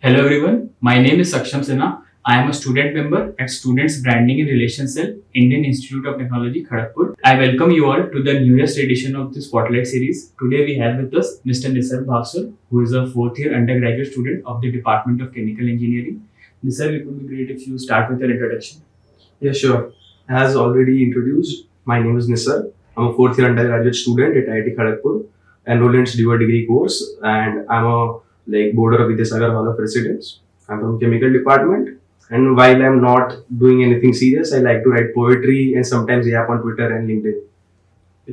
Hello everyone, my name is Saksham Sinha. I am a student member at Students Branding and Relations Cell, Indian Institute of Technology, Kharagpur. I welcome you all to the newest edition of the Spotlight series. Today we have with us Mr. Nisarg Bhavsar, who is a fourth year undergraduate student of the Department of Chemical Engineering. Nisarg, it would be great if you start with your introduction. Yeah, sure. As already introduced, my name is Nisarg. I'm a fourth year undergraduate student at IIT Kharagpur, enrolled in dual degree course, and I'm a boarder of Vidyasagar Hall of Residence. I'm from chemical department, and while I'm not doing anything serious, I like to write poetry and sometimes yap on Twitter and LinkedIn.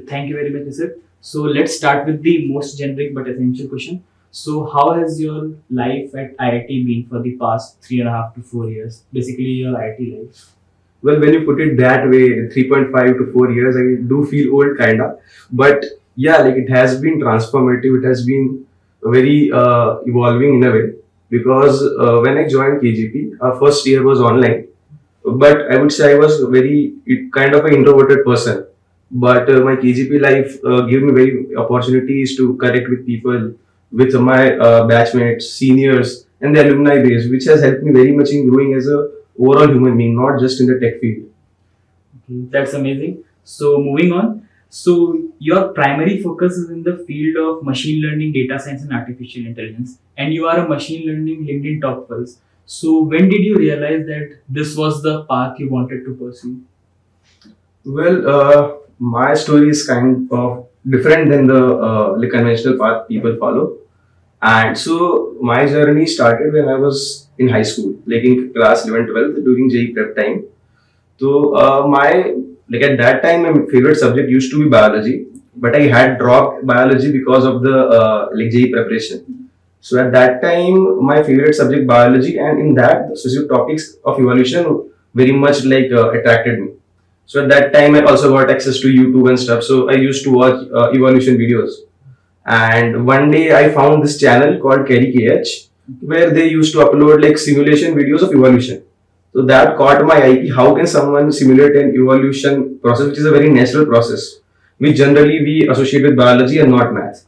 Thank you very much, Nisarg. So let's start with the most generic but essential question. So how has your life at IIT been for the past 3.5 to 4 years? Basically your IIT life. Well, when you put it that way, 3.5 to 4 years, I do feel old, kinda. But yeah, it has been transformative. It has been very evolving in a way because when I joined KGP, our first year was online. But I would say I was kind of an introverted person. But my KGP life gave me very opportunities to connect with people, with my batchmates, seniors, and the alumni base, which has helped me very much in growing as a overall human being, not just in the tech field. Okay, that's amazing. So moving on. So your primary focus is in the field of machine learning, data science, and artificial intelligence, and you are a machine learning LinkedIn top first. So when did you realize that this was the path you wanted to pursue? Well, my story is kind of different than the conventional path people follow. And so my journey started when I was in high school, in class 11, 12, during JEE prep time. So at that time, my favorite subject used to be biology, but I had dropped biology because of the JEE preparation. So at that time, my favorite subject biology, and in that, the specific topics of evolution very much attracted me. So at that time, I also got access to YouTube and stuff. So I used to watch evolution videos. And one day I found this channel called Carry KH, where they used to upload simulation videos of evolution. So that caught my eye. How can someone simulate an evolution process, which is a very natural process, which generally we associate with biology and not math.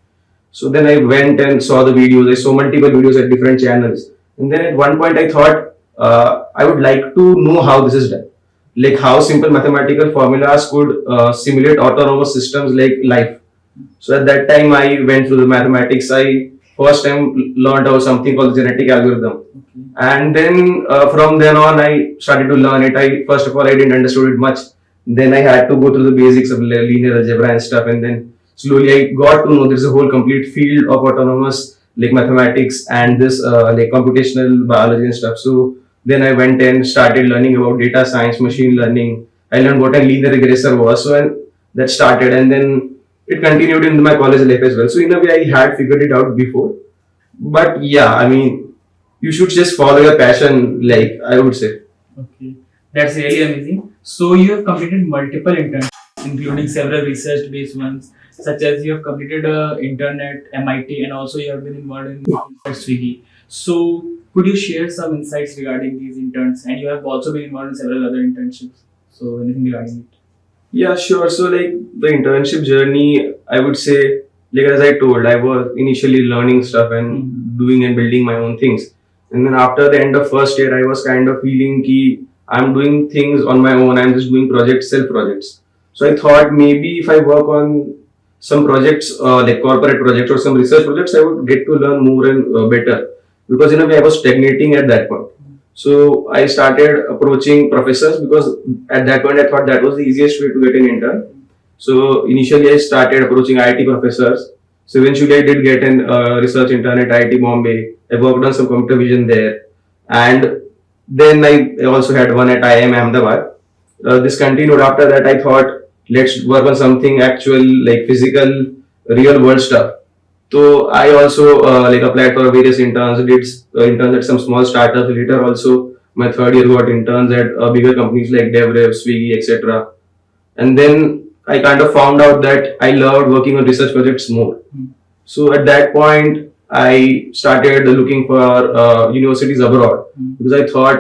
So then I went and saw the videos. I saw multiple videos at different channels. And then at one point I thought I would like to know how this is done. Like how simple mathematical formulas could simulate autonomous systems like life. So at that time, I went through the mathematics. I first time learned about something called genetic algorithm, and then from then on, I started to learn it. I first of all, I didn't understood it much. Then I had to go through the basics of linear algebra and stuff, and then slowly I got to know there's a whole complete field of autonomous mathematics and this computational biology and stuff. So then I went and started learning about data science, machine learning. I learned what a linear regressor was. So and that started, and then it continued in my college life as well. So in a way, I had figured it out before. But yeah, I mean, you should just follow your passion, I would say. Okay, that's really amazing. So you have completed multiple internships, including several research-based ones, such as you have completed intern at MIT, and also you have been involved in Swiggy. So could you share some insights regarding these interns? And you have also been involved in several other internships. So anything regarding it? Yeah, sure. So the internship journey, I would say, as I told, I was initially learning stuff and doing and building my own things. And then after the end of first year, I was kind of feeling ki I'm doing things on my own. I'm just doing projects, self projects. So I thought maybe if I work on some projects, corporate projects or some research projects, I would get to learn more and better. Because in a way, I was stagnating at that point. So I started approaching professors because at that point I thought that was the easiest way to get an intern. So initially I started approaching IIT professors. So eventually I did get an research intern at IIT Bombay. I worked on some computer vision there, and then I also had one at IIM Ahmedabad. This continued after that. I thought let's work on something actual physical, real world stuff. So I also applied for various interns, did interns at some small startups. Later also my third year got interns at bigger companies like DevRev, Swiggy, etc. And then I kind of found out that I loved working on research projects more. So at that point I started looking for universities abroad because I thought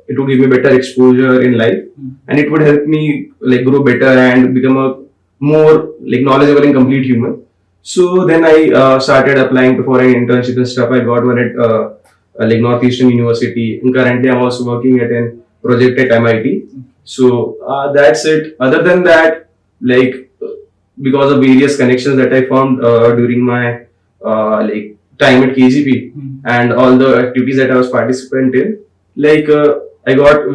it would give me better exposure in life and it would help me grow better and become a more knowledgeable and complete human. So then I started applying for an internship and stuff. I got one at like Northeastern University. And currently, I'm also working at a project at MIT. So that's it. Other than that, like because of various connections that I formed during my like time at KGP and all the activities that I was participant in, like I got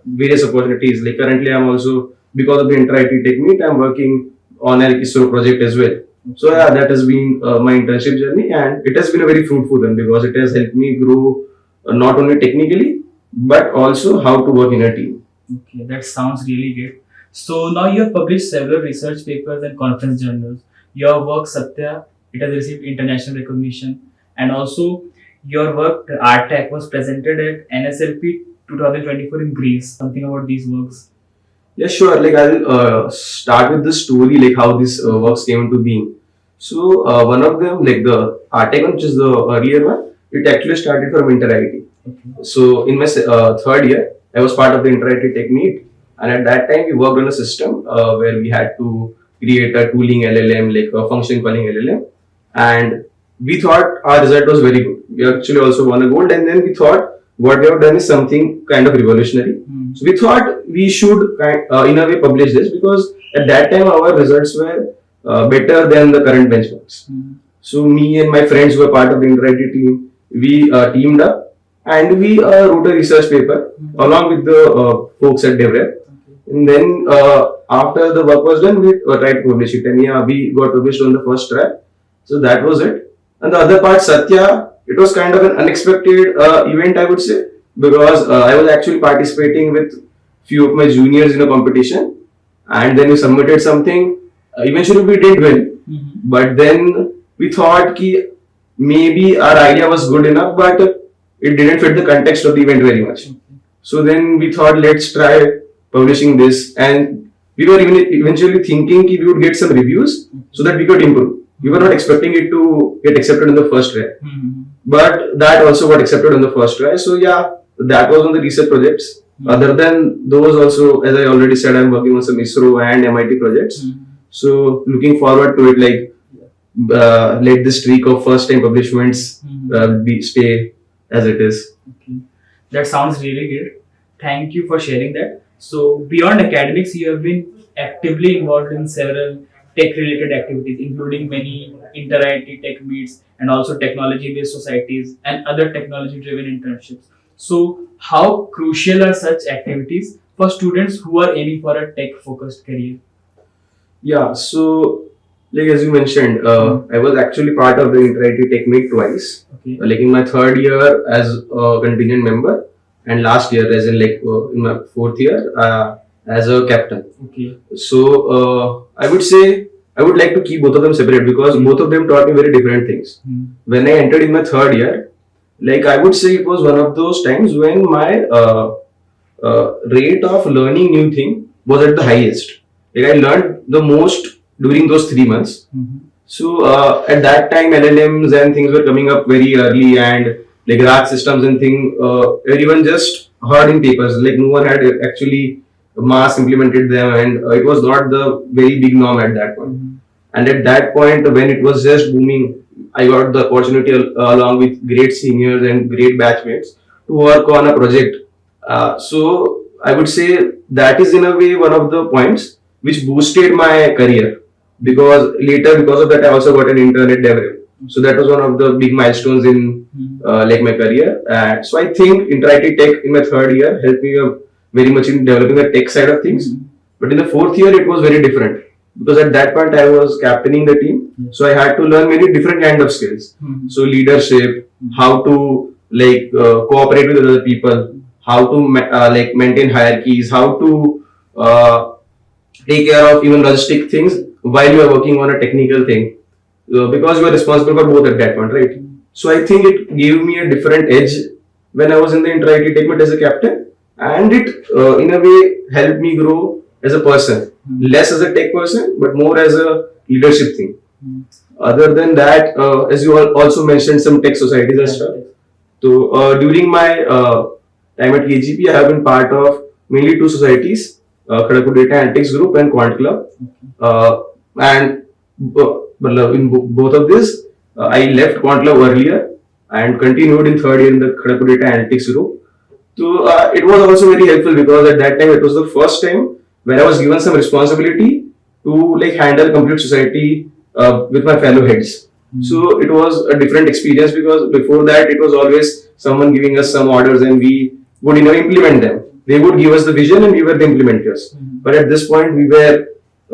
various opportunities. Like currently, I'm also because of the inter-IT tech meet, I'm working on an ISRO project as well. So yeah, that has been my internship journey, and it has been a very fruitful one because it has helped me grow not only technically but also how to work in a team. Okay, that sounds really great. So now you have published several research papers and conference journals. Your work, Satya, it has received international recognition, and also your work, Artec, was presented at NSLP 2024 in Greece. Something about these works. Yeah, sure. Like I'll start with the story, like how this works came into being. So one of them, like the Artegon, which is the earlier one, it actually started from Inter-IT. Okay. So in my third year, I was part of the Inter-IT Tech Meet, and at that time we worked on a system where we had to create a tooling LLM, like a function calling LLM, and we thought our result was very good. We actually also won a gold, and then we thought what we have done is something kind of revolutionary. So we thought we should in a way publish this because at that time our results were better than the current benchmarks. So me and my friends who were part of the Inter-IT team, we teamed up and we wrote a research paper along with the folks at DevRep. And then after the work was done, we tried to publish it, and yeah, we got published on the first try. So that was it. And the other part, Satya, it was kind of an unexpected event, I would say, because I was actually participating with few of my juniors in a competition, and then we submitted something. Eventually, we did win, but then we thought ki maybe our idea was good enough, but it didn't fit the context of the event very much. So then we thought, let's try publishing this, and we were even eventually thinking ki we would get some reviews so that we could improve. We were not expecting it to get accepted in the first try, but that also got accepted on the first try. So yeah, that was on the research projects. Other than those, also as I already said, I'm working on some ISRO and MIT projects. So looking forward to it. Like let the streak of first time publishments stay as it is. Okay. That sounds really good. Thank you for sharing that. So, beyond academics, you have been actively involved in several tech related activities, including many inter-IT tech meets and also technology based societies and other technology driven internships. So, how crucial are such activities for students who are aiming for a tech focused career? Yeah, so like as you mentioned, I was actually part of the Inter-IT Tech Meet twice. Okay. Like in my third year as a contingent member, and last year as in like in my fourth year as a captain. Okay. So I would say I would like to keep both of them separate because both of them taught me very different things. When I entered in my third year, like I would say it was one of those times when my rate of learning new thing was at the highest. Like I learned the most during those 3 months. So at that time, LLMs and things were coming up very early, and like RAG systems and thing, everyone just heard in papers. Like no one had actually mass implemented them, and it was not the very big norm at that point. And at that point, when it was just booming, I got the opportunity along with great seniors and great batchmates to work on a project. So I would say that is in a way one of the points which boosted my career, because later because of that I also got an intern at DevRel. So that was one of the big milestones in like my career. So I think Inter-IT Tech in my third year helped me very much in developing the tech side of things. But in the fourth year it was very different because at that point I was captaining the team. So I had to learn many different kind of skills. So leadership, how to like cooperate with other people, how to like maintain hierarchies, how to take care of even logistic things while you are working on a technical thing, because you are responsible for both at that point, right? So I think it gave me a different edge when I was in the Inter-IT Tech Meet as a captain, and it in a way helped me grow as a person, less as a tech person, but more as a leadership thing. Other than that, as you also mentioned, some tech societies and stuff. So during my time at KGP, I have been part of mainly two societies, Kharagpur Data Analytics Group and Quant Club. And in both of this, I left Quant Club earlier and continued in third year in the Kharagpur Data Analytics group. So it was also very helpful because at that time it was the first time where I was given some responsibility to like handle complete society with my fellow heads. So it was a different experience because before that it was always someone giving us some orders and we would implement them. They would give us the vision and we were the implementers. But at this point we were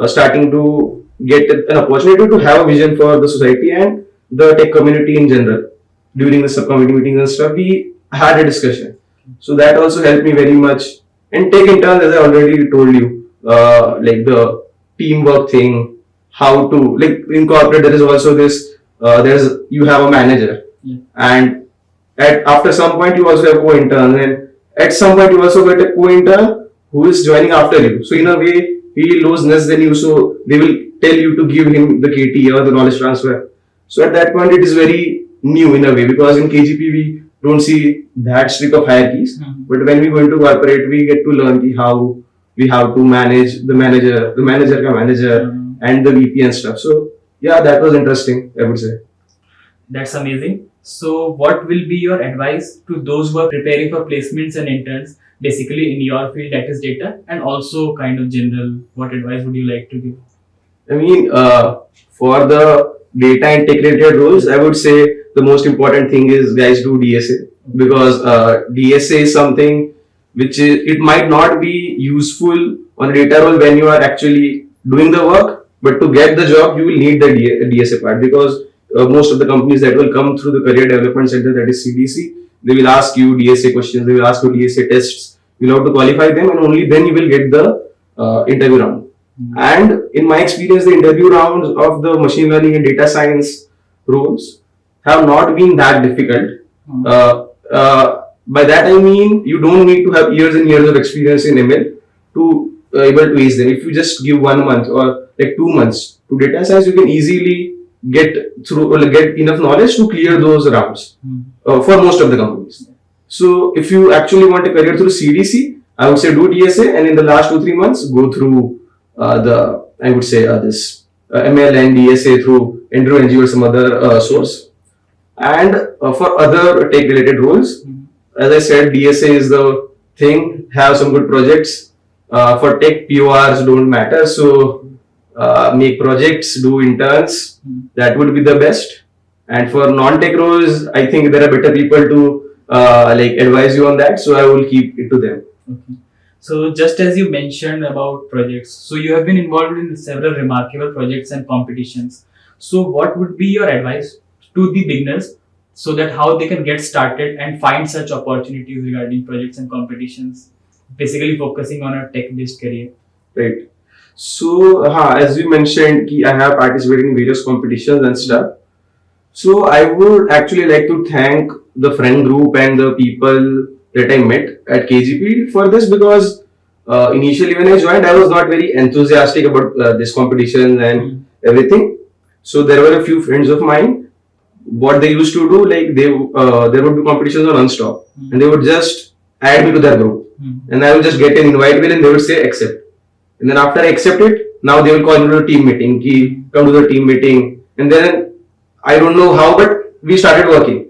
starting to get an opportunity to have a vision for the society and the tech community in general. During the subcommittee meetings and stuff, we had a discussion. So that also helped me very much. And tech interns, as I already told you, like the teamwork thing, how to like in corporate there is also this. There's you have a manager, and after some point you also have co-intern, and at some point you also get a co-intern who is joining after you. So in a way, he knows less than you, so they will tell you to give him the KT or the knowledge transfer. So at that point, it is very new in a way because in KGP we don't see that strict of hierarchies. But when we go into corporate, we get to learn how we have to manage the manager ka manager, and the VP and stuff. So yeah, that was interesting, I would say. That's amazing. So, what will be your advice to those who are preparing for placements and interns, basically in your field, that is data, and also kind of general? What advice would you like to give? I mean, for the data and tech related roles, I would say the most important thing is guys do DSA because DSA is something which it might not be useful on a data role when you are actually doing the work, but to get the job, you will need the DSA part because most of the companies that will come through the Career Development Center, that is CDC, they will ask you DSA questions, they will ask you DSA tests, you have to qualify them, and only then you will get the interview round. And in my experience, the interview rounds of the machine learning and data science roles have not been that difficult. By that I mean you don't need to have years and years of experience in ML to able to ace them. If you just give 1 month or like 2 months to data science, you can easily get through or get enough knowledge to clear those rounds for most of the companies. So if you actually want a career through CDC, I would say do DSA, and in the last 2-3 months go through this ML and DSA through Andrew NG or some other source. And for other tech related roles, as I said, DSA is the thing. Have some good projects. For tech, PORs don't matter. So make projects, do interns. That would be the best. And for non-tech roles, I think there are better people to advise you on that. So I will keep it to them. Okay. So just as you mentioned about projects, so you have been involved in several remarkable projects and competitions. So what would be your advice to the beginners so that how they can get started and find such opportunities regarding projects and competitions, basically focusing on a tech-based career? Right. So as you mentioned, I have participated in various competitions and stuff. So I would actually like to thank the friend group and the people that I met at KGP for this because initially when I joined, I was not very enthusiastic about this competition and everything. So there were a few friends of mine. What they used to do, like there would be competitions on Unstop, and they would just add me to their group, and I would just get an invite mail, and they would say accept. And then after I accept it, now they will call me to a team meeting. Come to the team meeting, and then I don't know how, but we started working.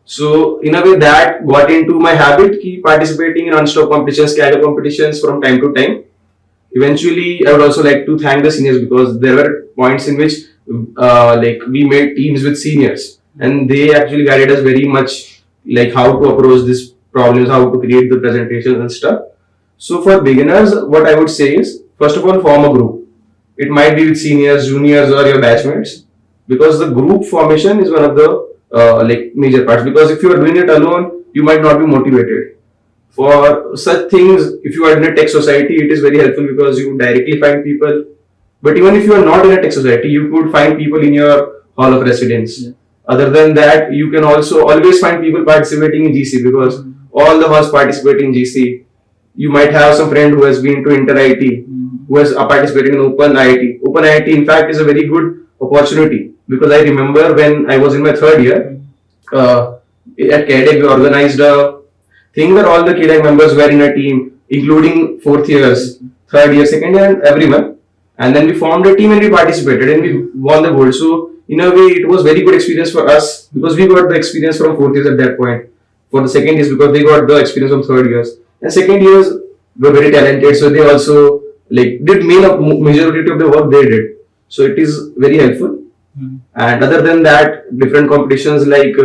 So in a way that got into my habit, participating in Unstop competitions, Kaggle competitions from time to time. Eventually, I would also like to thank the seniors because there were points in which we made teams with seniors, and they actually guided us very much, like how to approach these problems, how to create the presentations and stuff. So for beginners, what I would say is, first of all, form a group. It might be with seniors, juniors, or your batchmates, because the group formation is one of the major parts. Because if you are doing it alone, you might not be motivated. For such things, if you are in a tech society, it is very helpful because you directly find people. But even if you are not in a tech society, you could find people in your hall of residence. Yeah. Other than that, you can also always find people participating in GC because all the halls participate in GC. You might have some friend who has been to Inter IT, who has participated in Open IIT. Open IIT, in fact, is a very good opportunity because I remember when I was in my third year, at KDEC, we organized a thing where all the KDEC members were in a team, including fourth years, third year, second year, and everyone. And then we formed a team and we participated and we won the gold. So in a way, it was very good experience for us because we got the experience from fourth years at that point. For the second years, because they got the experience from third years, and second years were very talented, so they also like did majority of the work they did. So it is very helpful. And other than that, different competitions like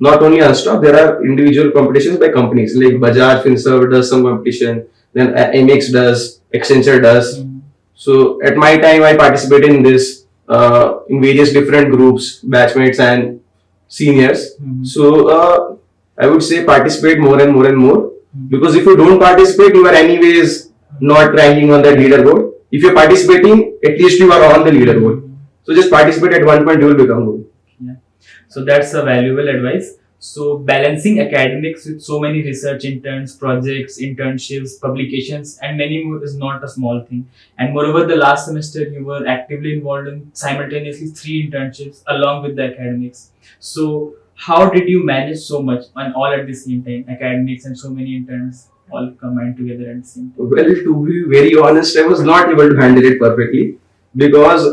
not only Unstock, there are individual competitions by companies like Bajaj Finserv does some competition, then MX does, Accenture does. So at my time, I participated in this in various different groups, batchmates and seniors. So I would say participate more and more and more because if you don't participate, you are anyways not ranking on that leaderboard. If you're participating, at least you are on the leaderboard. So just participate at one point, you will become good. Yeah. So that's a valuable advice. So balancing academics with so many research interns, projects, internships, publications, and many more is not a small thing. And moreover, the last semester you were actively involved in simultaneously 3 internships along with the academics. So how did you manage so much and all at the same time, academics and so many interns all combined together at the same time? Well, to be very honest, I was not able to handle it perfectly because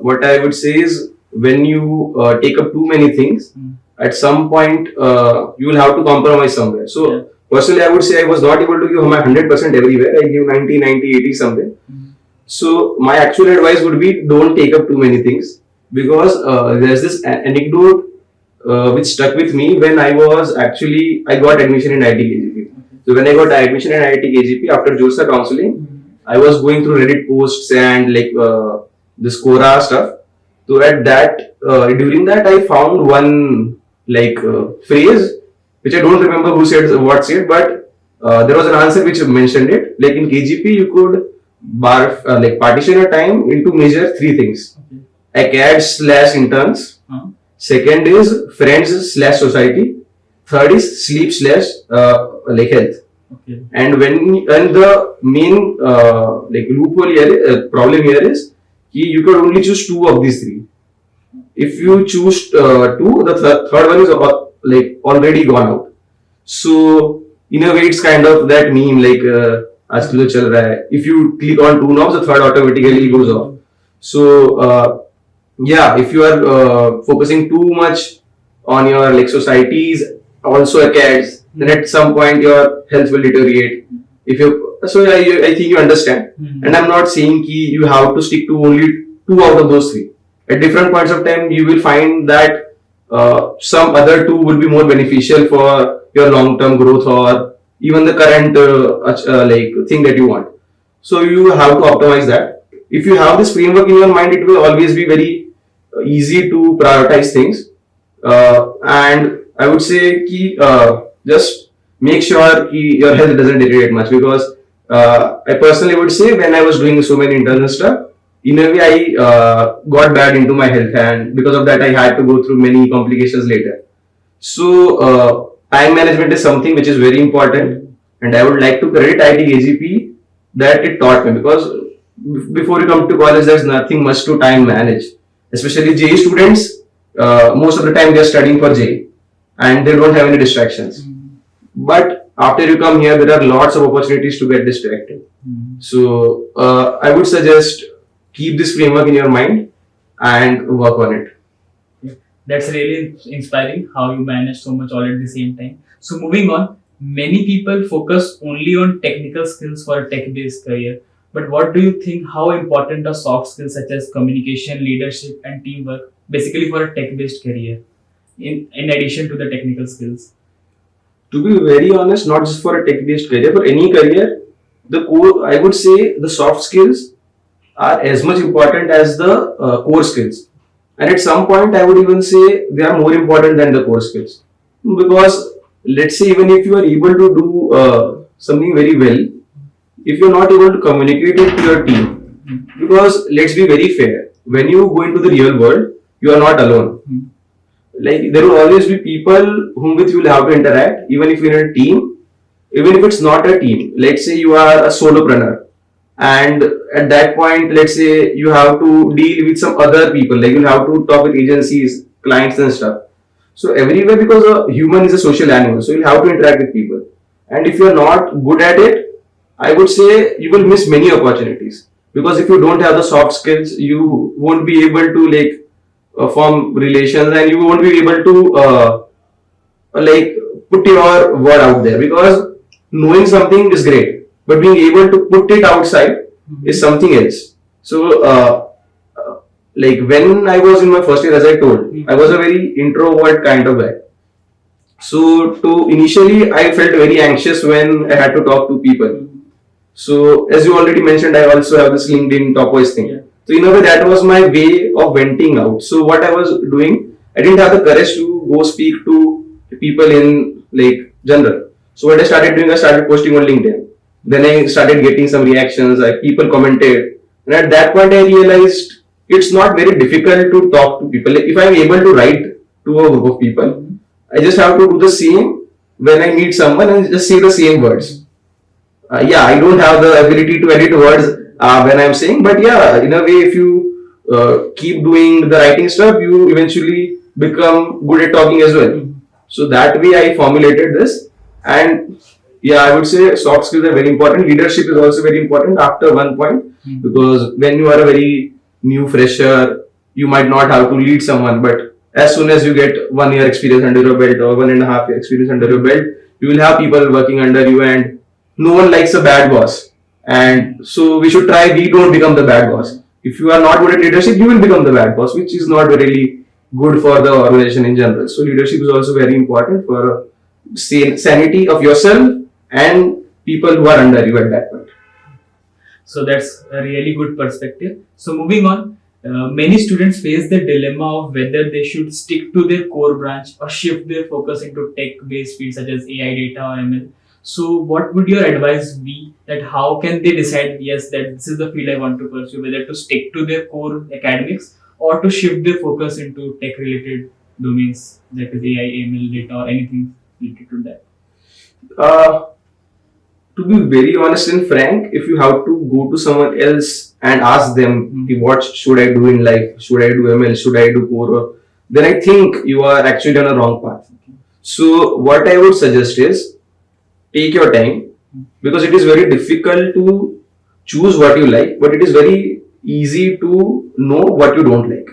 what I would say is when you take up too many things, at some point you will have to compromise somewhere. So personally, I would say I was not able to give my 100% everywhere. I give 90, 90, 80 something. So my actual advice would be don't take up too many things because there's this anecdote which stuck with me when I got admission in IIT KGP. So when I got admission in IIT KGP after JOSA counseling, I was going through Reddit posts and like this Quora stuff. So at that, during that, I found one phrase which I don't remember who said what said, but there was an answer which mentioned it. Like in KGP, you could partition your time into major 3 things: acad/interns. Second is friends/society. Third is sleep/health. And the main loophole here, problem here is you can only choose 2 of these 3. If you choose 2, the third one is already gone out. So in a way, it's kind of that meme like aajkal jo chal raha hai. If you click on 2 knobs, the third automatically goes off. So if you are focusing too much on your societies, also acads, then at some point your health will deteriorate. I think you understand. And I'm not saying you have to stick to only 2 out of those 3. At different points of time, you will find that some other 2 will be more beneficial for your long-term growth or even the current thing that you want. So you have to optimize that. If you have this framework in your mind, it will always be very easy to prioritize things. And I would say just make sure your health doesn't deteriorate much because I personally would say when I was doing so many internal stuff, in a way I got bad into my health, and because of that I had to go through many complications later. So time management is something which is very important, and I would like to credit IIT KGP that it taught me because before you come to college there's nothing much to time manage, especially JEE students. Most of the time they're studying for JEE and they don't have any distractions. But after you come here, there are lots of opportunities to get distracted. So I would suggest keep this framework in your mind and work on it. That's really inspiring how you manage so much all at the same time. So moving on, many people focus only on technical skills for a tech-based career. But what do you think, how important are soft skills such as communication, leadership and teamwork basically for a tech-based career in addition to the technical skills? To be very honest, not just for a tech-based career, for any career, I would say the soft skills are as much important as the core skills. And at some point, I would even say they are more important than the core skills. Because let's say even if you are able to do something very well, if you're not able to communicate it to your team, because let's be very fair, when you go into the real world, you are not alone. Like there will always be people whom with you will have to interact, even if you're in a team, even if it's not a team. Let's say you are a solopreneur, and at that point, let's say you have to deal with some other people, like you'll have to talk with agencies, clients and stuff. So everywhere, because a human is a social animal, so you'll have to interact with people. And if you're not good at it, I would say you will miss many opportunities. Because if you don't have the soft skills, you won't be able to form relations, and you won't be able to like put your word out there, because knowing something is great, but being able to put it outside is something else. So like when I was in my first year, as I told, I was a very introvert kind of guy. So to initially, I felt very anxious when I had to talk to people. So as you already mentioned, I also have this LinkedIn top voice thing. Yeah. So in a way, that was my way of venting out. So what I was doing, I didn't have the courage to go speak to people in like general. So what I started doing, I started posting on LinkedIn. Then I started getting some reactions, like people commented, and at that point I realized it's not very difficult to talk to people. Like if I'm able to write to a group of people, I just have to do the same when I meet someone and just say the same words. Yeah, I don't have the ability to edit words when I'm saying, but yeah, in a way, if you keep doing the writing stuff, you eventually become good at talking as well. So that way, I formulated this, and yeah, I would say soft skills are very important. Leadership is also very important after one point, because when you are a very new fresher, you might not have to lead someone, but as soon as you get 1 year experience under your belt or 1.5 year experience under your belt, you will have people working under you, and no one likes a bad boss. And so we should try, we don't become the bad boss. If you are not good at leadership, you will become the bad boss, which is not really good for the organization in general. So leadership is also very important for sanity of yourself and people who are under you at that point. So that's a really good perspective. So moving on, many students face the dilemma of whether they should stick to their core branch or shift their focus into tech-based fields such as AI, data, or ML. So what would your advice be, that how can they decide, yes, that this is the field I want to pursue, whether to stick to their core academics or to shift their focus into tech-related domains, that is AI, ML, data, or anything related to that? Uh, to be very honest and frank, if you have to go to someone else and ask them, what should I do in life? Should I do ML? Should I do core? Then I think you are actually on a wrong path. So what I would suggest is take your time, because it is very difficult to choose what you like, but it is very easy to know what you don't like.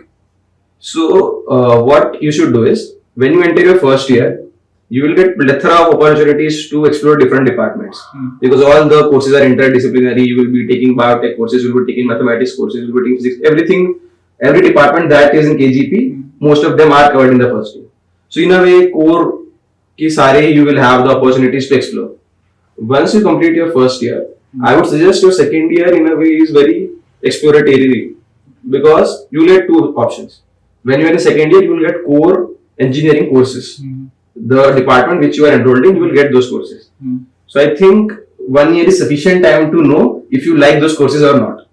So what you should do is when you enter your first year, you will get plethora of opportunities to explore different departments, because all the courses are interdisciplinary. You will be taking biotech courses, you will be taking mathematics courses, you will be taking physics, everything, every department that is in KGP, most of them are covered in the first year. So in a way, core ki sare you will have the opportunities to explore. Once you complete your first year, I would suggest your second year in a way is very exploratory, because you will get two options. When you are in second year, you will get core engineering courses. The department which you are enrolled in, you will get those courses. So I think 1 year is sufficient time to know if you like those courses or not.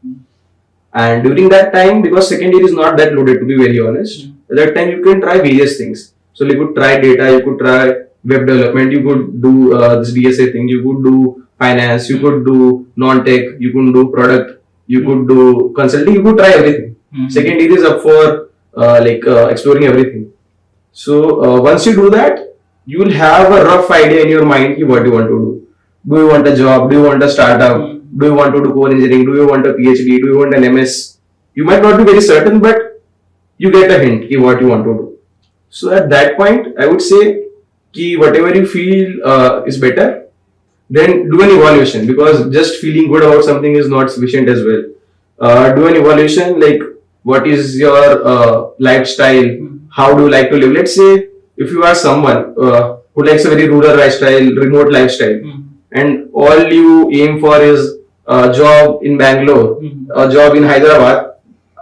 And during that time, because second year is not that loaded, to be very honest, at that time you can try various things. So you could try data, you could try web development, you could do this DSA thing, you could do finance, you could do non-tech, you could do product, you could do consulting, you could try everything. Second year is up for exploring everything. So once you do that, you will have a rough idea in your mind what you want to do. Do you want a job? Do you want a startup? Do you want to do core engineering? Do you want a PhD? Do you want an MS? You might not be very certain, but you get a hint what you want to do. So at that point, I would say ki whatever you feel is better, then do an evaluation, because just feeling good about something is not sufficient as well. Do an evaluation, like what is your lifestyle, how do you like to live. Let's say if you are someone who likes a very rural lifestyle, remote lifestyle, and all you aim for is a job in Bangalore, a job in Hyderabad,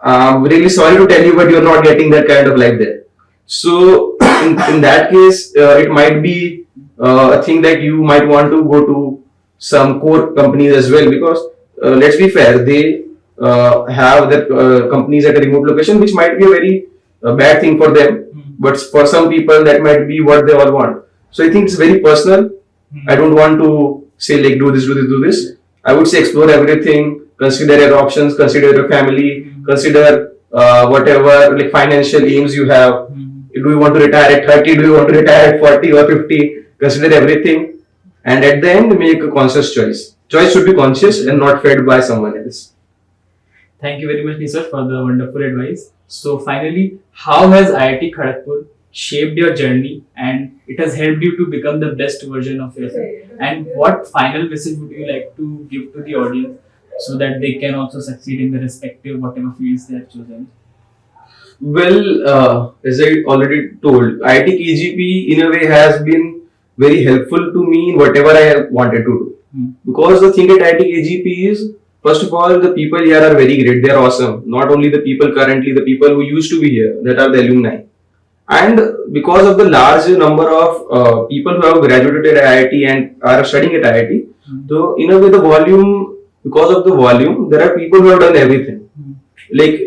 I'm really sorry to tell you, but you're not getting that kind of life there. So in that case, it might be a thing that you might want to go to some core companies as well, because let's be fair, they have their companies at a remote location, which might be a very bad thing for them, but for some people that might be what they all want. So I think it's very personal. I don't want to say like do this, do this, do this. I would say explore everything, consider your options, consider your family, consider whatever like financial aims you have. Do you want to retire at 30? Do you want to retire at 40 or 50? Consider everything, and at the end make a conscious choice. Choice should be conscious and not fed by someone else. Thank you very much, Nisar, for the wonderful advice. So, finally, how has IIT Kharagpur shaped your journey and it has helped you to become the best version of yourself? And what final message would you like to give to the audience so that they can also succeed in the respective whatever fields they have chosen? Well, as I already told, IIT KGP in a way has been very helpful to me in whatever I have wanted to do. Because the thing at IIT KGP is, first of all, the people here are very great. They are awesome. Not only the people currently, the people who used to be here, that are the alumni. And because of the large number of people who have graduated at IIT and are studying at IIT, so in a way, the volume, because of the volume, there are people who have done everything. Like,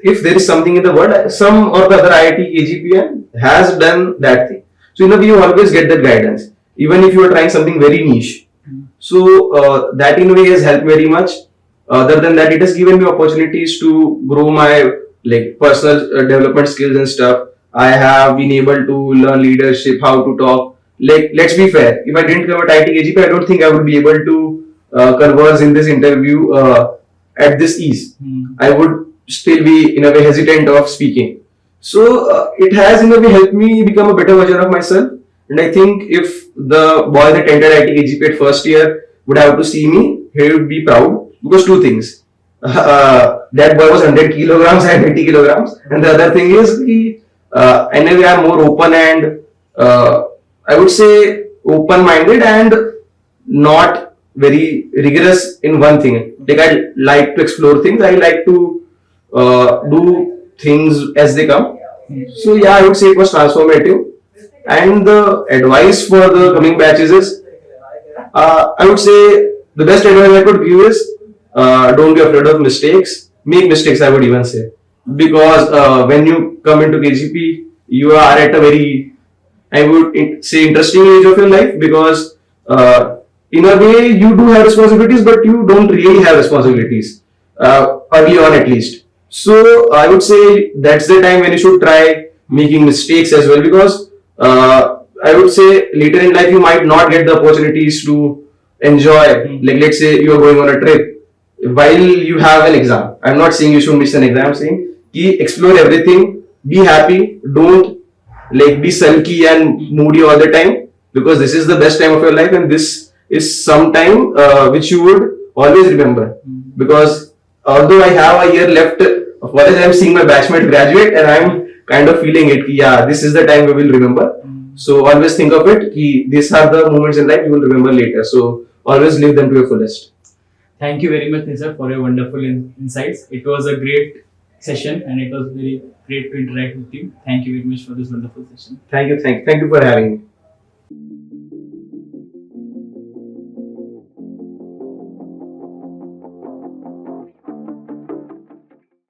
if there is something in the world, some or the other IIT KGPN has done that thing. So in a way, you always get that guidance, even if you are trying something very niche. So that in a way has helped very much. Other than that, it has given me opportunities to grow my like personal development skills and stuff. I have been able to learn leadership, how to talk. Like, let's be fair. If I didn't come at IIT KGP, I don't think I would be able to converse in this interview at this ease. I would still be in a way hesitant of speaking. So it has in a way helped me become a better version of myself. And I think if the boy that entered IIT KGP at first year would have to see me, he would be proud because two things. That boy was 100 kilograms and 80 kilograms. And the other thing is, anyway, I'm more open and I would say open minded and not very rigorous in one thing. Like, I like to explore things, I like to do things as they come. So, yeah, I would say it was transformative. And the advice for the coming batches is, I would say the best advice I could give is don't be afraid of mistakes. Make mistakes, I would even say. Because when you come into KGP, you are at a very, I would say, interesting age of your life because in a way you do have responsibilities, but you don't really have responsibilities early on at least. So I would say that's the time when you should try making mistakes as well because I would say later in life you might not get the opportunities to enjoy. Like, let's say you are going on a trip while you have an exam. I'm not saying you should miss an exam. I'm saying explore everything, be happy, don't like be sulky and moody all the time because this is the best time of your life and this is some time which you would always remember because although I have a year left of college, I'm seeing my batchmate graduate and I'm kind of feeling it. Yeah, this is the time we will remember. So always think of it. These are the moments in life you will remember later. So always live them to your fullest. Thank you very much, Nisar, for your wonderful insights. It was a great session and it was very great to interact with you. Thank you very much for this wonderful session. Thank you for having me.